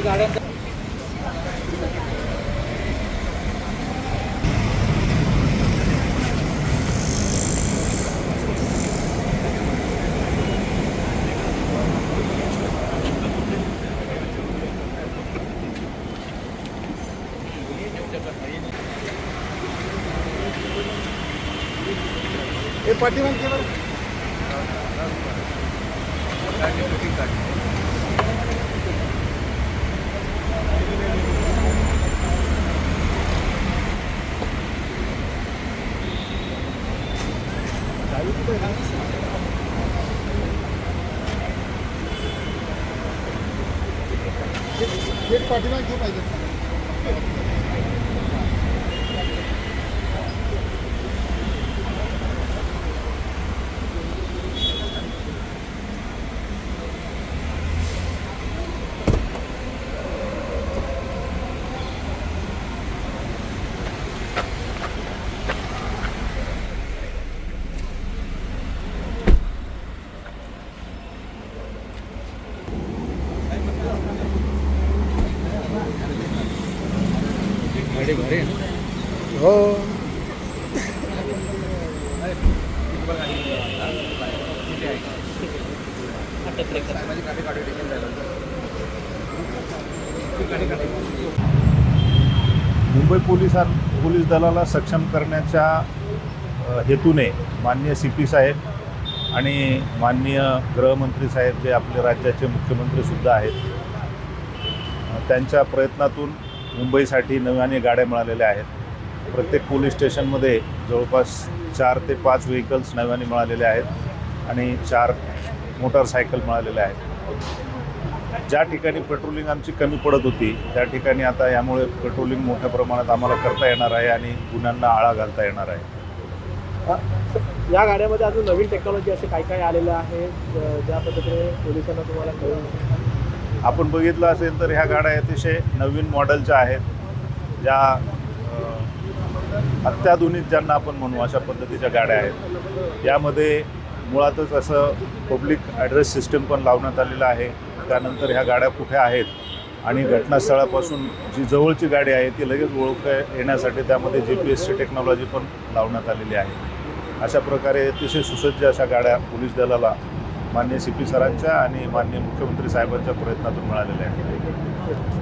गाड्या हे पाठीमागचे बरं गेट पाठीमागे पाहिजे. हो मुंबई पोलीस दलाला सक्षम करण्याच्या हेतूने माननीय CP साहेब आणि माननीय गृहमंत्री साहेब जे आपले राज्याचे मुख्यमंत्रीसुद्धा आहेत, त्यांच्या प्रयत्नातून मुंबईसाठी नव्याने गाड्या मिळालेल्या आहेत. प्रत्येक पोलीस स्टेशनमध्ये जवळपास 4 ते 5 व्हेकल्स नव्याने मिळालेले आहेत आणि 4 मोटारसायकल मिळालेल्या आहेत. ज्या ठिकाणी पेट्रोलिंग आमची कमी पडत होती त्या ठिकाणी आता यामुळे पेट्रोलिंग मोठ्या प्रमाणात आम्हाला करता येणार आहे आणि गुन्ह्यांना आळा घालता येणार आहे. या गाड्यामध्ये अजून नवीन टेक्नॉलॉजी असे काय काय आलेलं आहे ज्या पद्धतीने पोलिसांना तुम्हाला कळून आपण बघितलं असेल तर ह्या गाड्या अतिशय नवीन मॉडेलच्या आहेत, ज्या अत्याधुनिक ज्यांना आपण म्हणू अशा पद्धतीच्या गाड्या आहेत. यामध्ये मुळातच असं पब्लिक ॲड्रेस सिस्टम पण लावण्यात आलेलं आहे. त्यानंतर ह्या गाड्या कुठे आहेत आणि घटनास्थळापासून जी जवळची गाडी आहे ती लगेच ओळखता येण्यासाठी त्यामध्ये GPS टेक्नॉलॉजी पण लावण्यात आलेली आहे. अशा प्रकारे अतिशय सुसज्ज अशा गाड्या पोलीस दलाला माननीय CP सरांच्या आणि माननीय मुख्यमंत्री साहेबांच्या प्रयत्नातून मिळालेल्या आहेत.